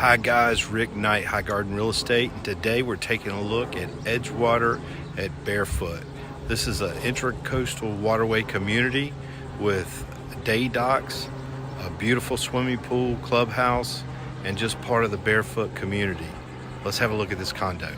Hi guys, Rick Knight, High Garden Real Estate, and today we're taking a look at Edgewater at Barefoot. This is an intracoastal waterway community with day docks, a beautiful swimming pool, clubhouse, and just part of the Barefoot community. Let's have a look at this condo.